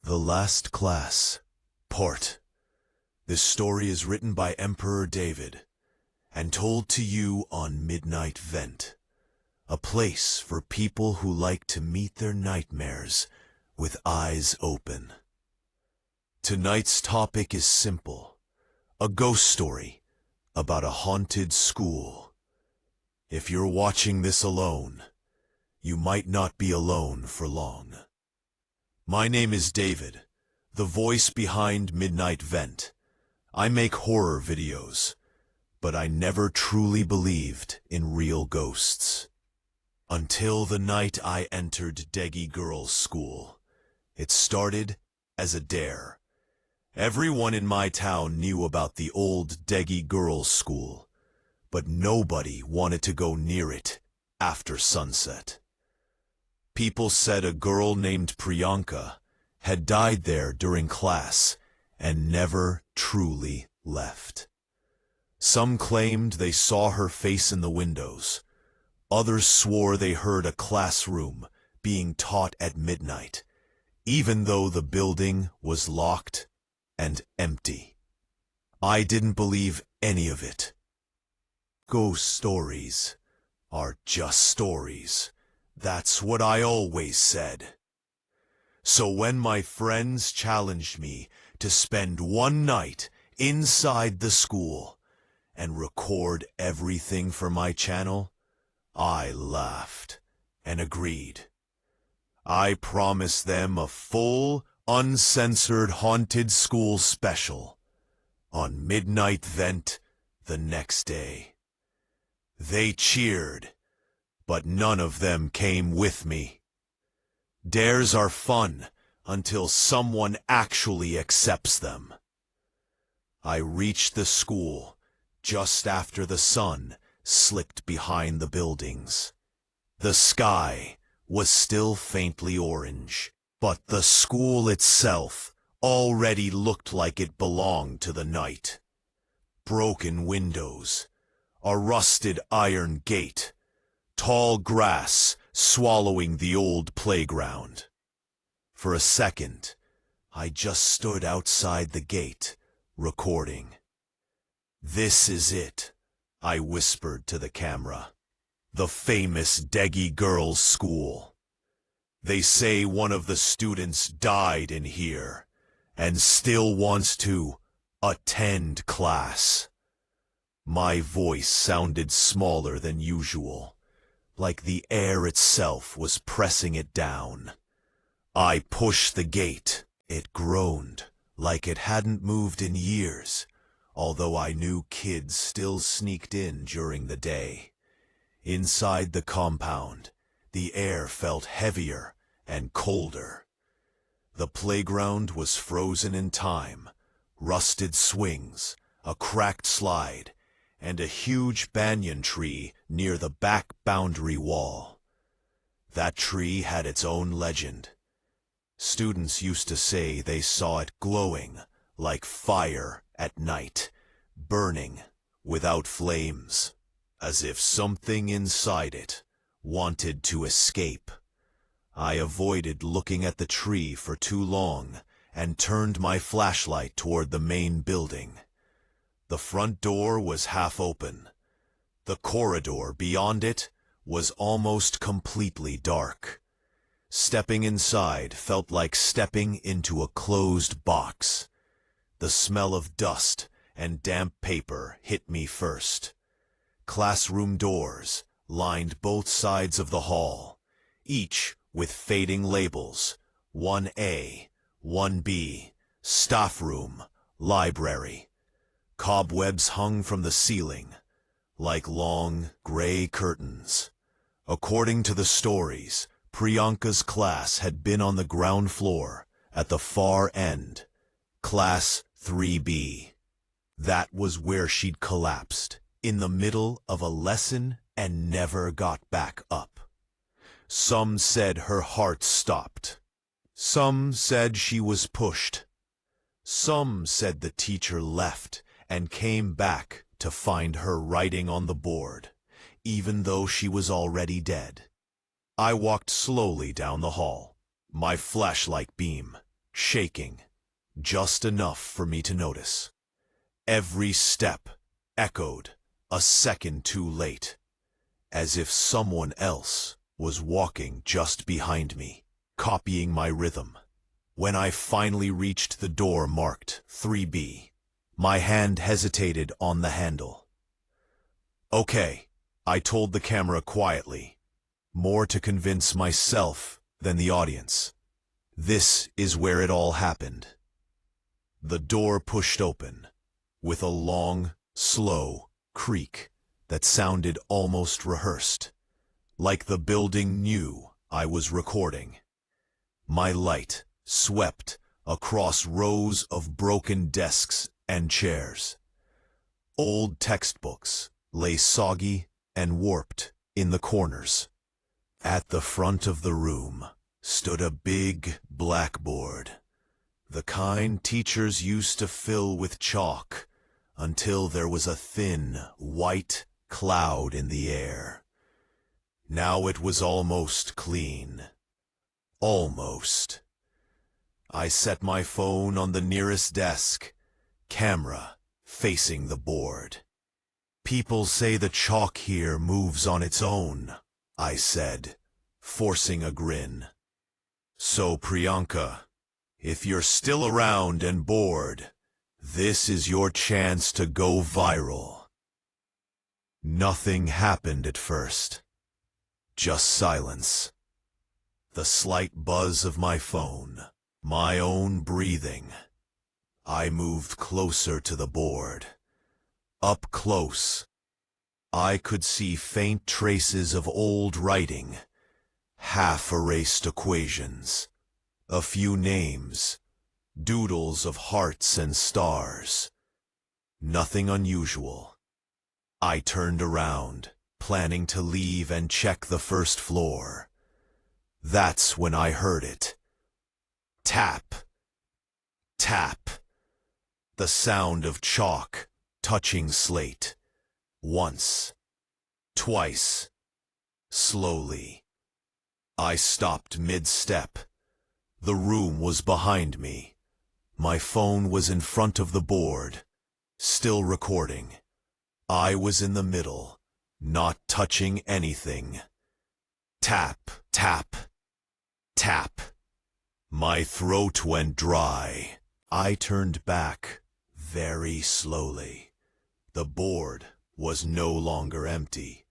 The Last Class, Part. This story is written by Emperor David and told to you on Midnight Vent, a place for people who like to meet their nightmares with eyes open. Tonight's topic is simple, a ghost story about a haunted school. If you're watching this alone, you might not be alone for long. My name is David, the voice behind Midnight Vent. I make horror videos, but I never truly believed in real ghosts. Until the night I entered Deggy Girls' School. It started as a dare. Everyone in my town knew about the old Deggy Girls' School, but nobody wanted to go near it after sunset. People said a girl named Priyanka had died there during class and never truly left. Some claimed they saw her face in the windows. Others swore they heard a classroom being taught at midnight, even though the building was locked and empty. I didn't believe any of it. Ghost stories are just stories. That's what I always said. So when my friends challenged me to spend one night inside the school and record everything for my channel, I laughed and agreed. I promised them a full, uncensored haunted school special on Midnight Vent the next day. They cheered, but none of them came with me. Dares are fun until someone actually accepts them. I reached the school just after the sun slipped behind the buildings. The sky was still faintly orange, but the school itself already looked like it belonged to the night. Broken windows, a rusted iron gate, tall grass swallowing the old playground. For a second, I just stood outside the gate, recording. "This is it," I whispered to the camera. "The famous Deggy Girls' School. They say one of the students died in here and still wants to attend class." My voice sounded smaller than usual, like the air itself was pressing it down. I pushed the gate. It groaned, like it hadn't moved in years, although I knew kids still sneaked in during the day. Inside the compound, the air felt heavier and colder. The playground was frozen in time, rusted swings, a cracked slide, and a huge banyan tree near the back boundary wall. That tree had its own legend. Students used to say they saw it glowing like fire at night, burning without flames, as if something inside it wanted to escape. I avoided looking at the tree for too long and turned my flashlight toward the main building. The front door was half open. The corridor beyond it was almost completely dark. Stepping inside felt like stepping into a closed box. The smell of dust and damp paper hit me first. Classroom doors lined both sides of the hall, each with fading labels: 1A, 1B, staff room, library. Cobwebs hung from the ceiling, like long, gray curtains. According to the stories, Priyanka's class had been on the ground floor, at the far end, Class 3B. That was where she'd collapsed, in the middle of a lesson, and never got back up. Some said her heart stopped. Some said she was pushed. Some said the teacher left and came back to find her writing on the board, even though she was already dead. I walked slowly down the hall, my flashlight beam shaking, just enough for me to notice. Every step echoed a second too late, as if someone else was walking just behind me, copying my rhythm. When I finally reached the door marked 3B, my hand hesitated on the handle. "Okay," I told the camera quietly, more to convince myself than the audience. "This is where it all happened." The door pushed open, with a long, slow creak that sounded almost rehearsed, like the building knew I was recording. My light swept across rows of broken desks and chairs. Old textbooks lay soggy and warped in the corners. At the front of the room stood a big blackboard, the kind teachers used to fill with chalk until there was a thin, white cloud in the air. Now it was almost clean. Almost. I set my phone on the nearest desk, camera facing the board. "People say the chalk here moves on its own," I said, forcing a grin. "So Priyanka, if you're still around and bored, this is your chance to go viral." Nothing happened at first. Just silence. The slight buzz of my phone. My own breathing. I moved closer to the board. Up close, I could see faint traces of old writing, half-erased equations, a few names, doodles of hearts and stars. Nothing unusual. I turned around, planning to leave and check the first floor. That's when I heard it. Tap. Tap. The sound of chalk touching slate. Once. Twice. Slowly. I stopped mid-step. The room was behind me. My phone was in front of the board, still recording. I was in the middle, not touching anything. Tap, tap, tap. My throat went dry. I turned back, very slowly. The board was no longer empty.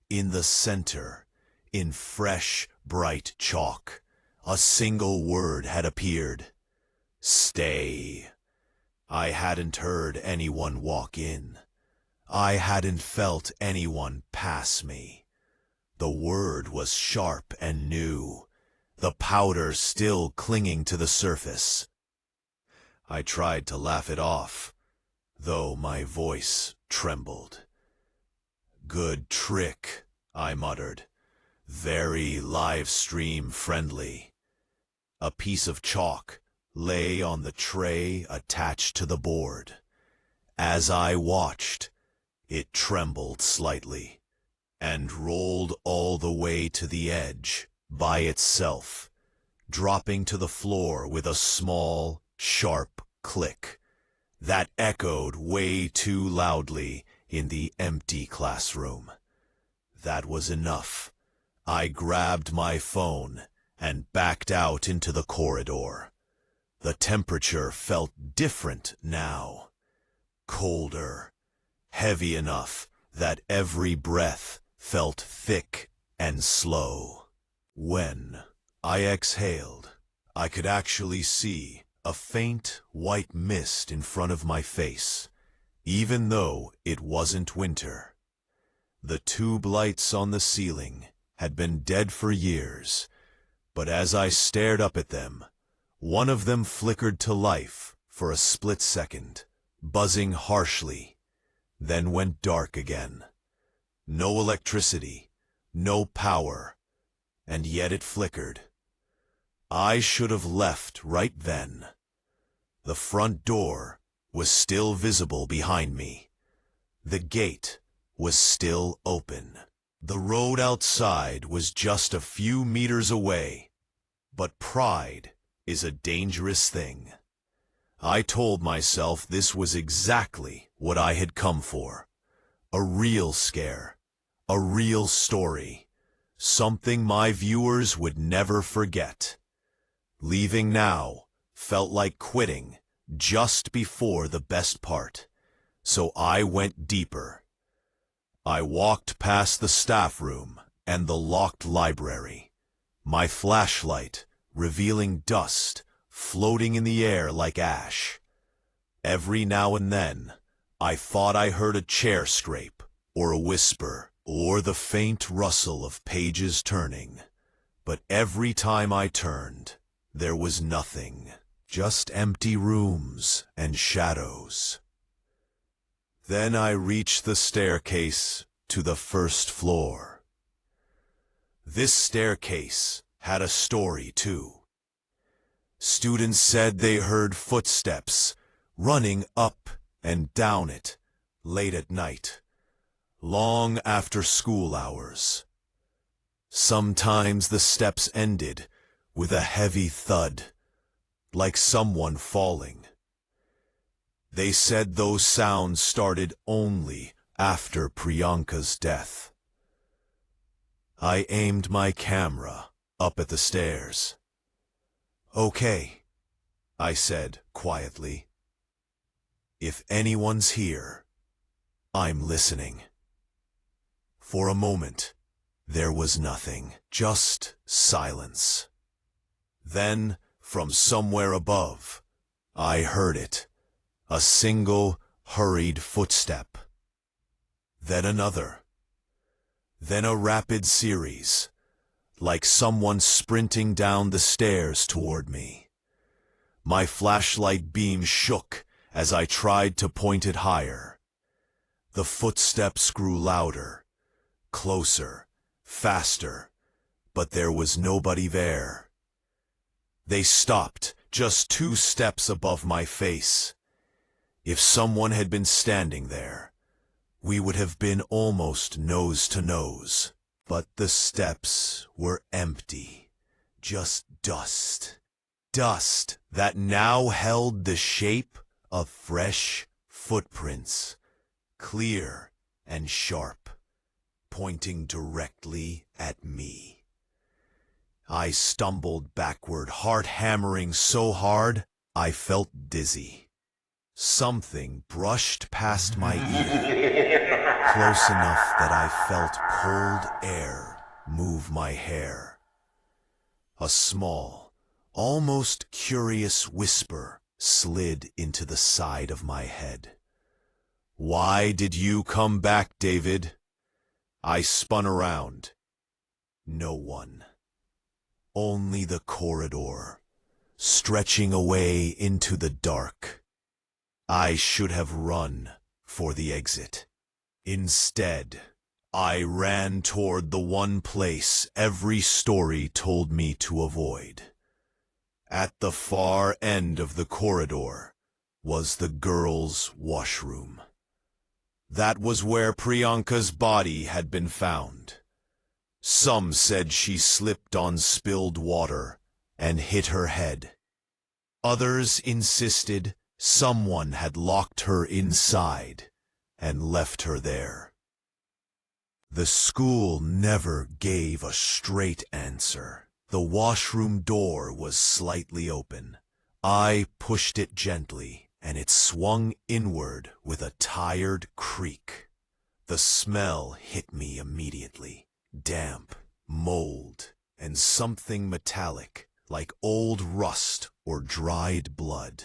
In the center, in fresh, bright chalk, a single word had appeared. Stay. I hadn't heard anyone walk in. I hadn't felt anyone pass me. The word was sharp and new, the powder still clinging to the surface. I tried to laugh it off, though my voice trembled. "Good trick," I muttered. "Very live-stream friendly." A piece of chalk lay on the tray attached to the board. As I watched, it trembled slightly and rolled all the way to the edge by itself, dropping to the floor with a small, sharp click that echoed way too loudly in the empty classroom. That was enough. I grabbed my phone and backed out into the corridor. The temperature felt different now. Colder, heavy enough that every breath felt thick and slow. When I exhaled, I could actually see a faint white mist in front of my face, even though it wasn't winter. The tube lights on the ceiling had been dead for years, but as I stared up at them, one of them flickered to life for a split second, buzzing harshly, then went dark again. No electricity, no power, and yet it flickered. I should have left right then. The front door was still visible behind me. The gate was still open. The road outside was just a few meters away, but pride is a dangerous thing. I told myself this was exactly what I had come for. A real scare. A real story. Something my viewers would never forget. Leaving now felt like quitting just before the best part, so I went deeper. I walked past the staff room and the locked library, my flashlight revealing dust floating in the air like ash. Every now and then, I thought I heard a chair scrape, or a whisper, or the faint rustle of pages turning. But every time I turned, there was nothing, just empty rooms and shadows. Then I reached the staircase to the first floor. This staircase had a story too. Students said they heard footsteps running up and down it late at night, long after school hours. Sometimes the steps ended with a heavy thud, like someone falling. They said those sounds started only after Priyanka's death. I aimed my camera up at the stairs. "Okay," I said quietly. "If anyone's here, I'm listening." For a moment, there was nothing, just silence. Then, from somewhere above, I heard it, a single, hurried footstep. Then another. Then a rapid series, like someone sprinting down the stairs toward me. My flashlight beam shook as I tried to point it higher. The footsteps grew louder, closer, faster, but there was nobody there. They stopped just 2 steps above my face. If someone had been standing there, we would have been almost nose to nose. But the steps were empty, just dust. Dust that now held the shape of fresh footprints, clear and sharp, pointing directly at me. I stumbled backward, heart hammering so hard I felt dizzy. Something brushed past my ear, close enough that I felt cold air move my hair. A small, almost curious whisper slid into the side of my head. "Why did you come back, David?" I spun around. No one. Only the corridor, stretching away into the dark. I should have run for the exit. Instead, I ran toward the one place every story told me to avoid. At the far end of the corridor was the girls' washroom. That was where Priyanka's body had been found. Some said she slipped on spilled water and hit her head. Others insisted someone had locked her inside and left her there. The school never gave a straight answer. The washroom door was slightly open. I pushed it gently, and it swung inward with a tired creak. The smell hit me immediately. Damp, mold, and something metallic, like old rust or dried blood.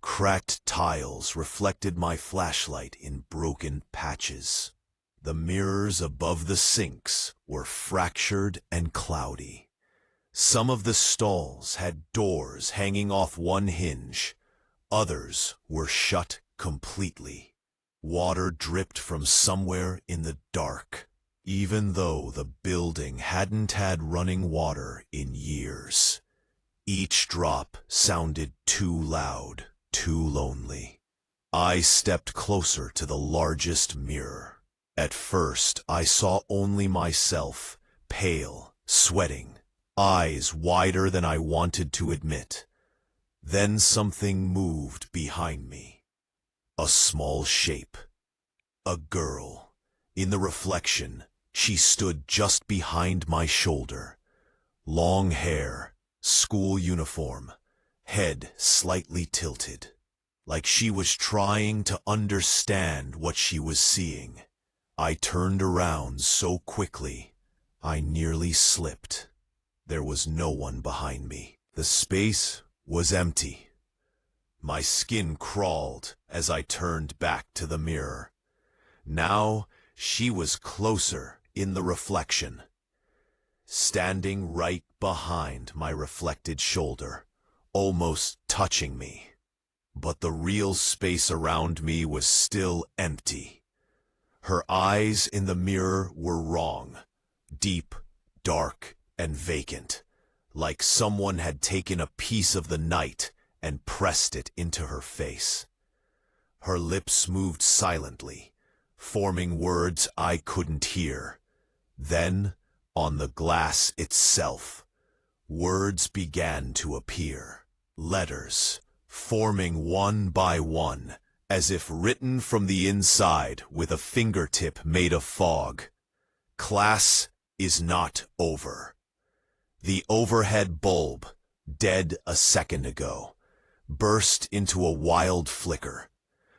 Cracked tiles reflected my flashlight in broken patches. The mirrors above the sinks were fractured and cloudy. Some of the stalls had doors hanging off one hinge. Others were shut completely. Water dripped from somewhere in the dark, even though the building hadn't had running water in years. Each drop sounded too loud, too lonely. I stepped closer to the largest mirror. At first, I saw only myself, pale, sweating, eyes wider than I wanted to admit. Then something moved behind me. A small shape. A girl. In the reflection, she stood just behind my shoulder. Long hair, school uniform, head slightly tilted, like she was trying to understand what she was seeing. I turned around so quickly, I nearly slipped. There was no one behind me. The space was empty. My skin crawled as I turned back to the mirror. Now she was closer in the reflection, standing right behind my reflected shoulder, almost touching me. But the real space around me was still empty. Her eyes in the mirror were wrong, deep, dark, and vacant, like someone had taken a piece of the night and pressed it into her face. Her lips moved silently, forming words I couldn't hear. Then, on the glass itself, words began to appear. Letters, forming one by one, as if written from the inside with a fingertip made of fog. Class is not over. The overhead bulb, dead a second ago, burst into a wild flicker,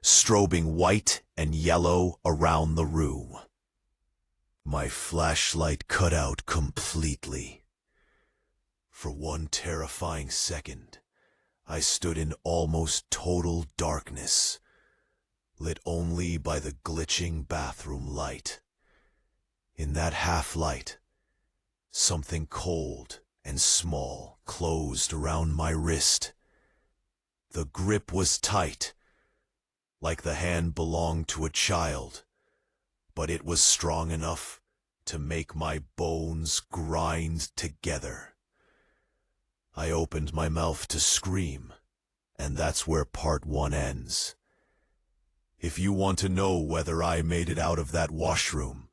strobing white and yellow around the room. My flashlight cut out completely. For one terrifying second, I stood in almost total darkness, lit only by the glitching bathroom light. In that half-light, something cold and small closed around my wrist. The grip was tight, like the hand belonged to a child, but it was strong enough to make my bones grind together. I opened my mouth to scream, and that's where part 1 ends. If you want to know whether I made it out of that washroom,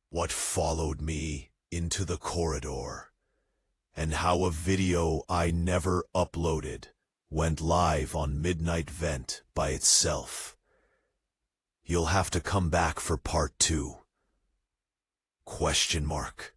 what followed me into the corridor, and how a video I never uploaded went live on Midnight Vent by itself, you'll have to come back for part 2. Question mark.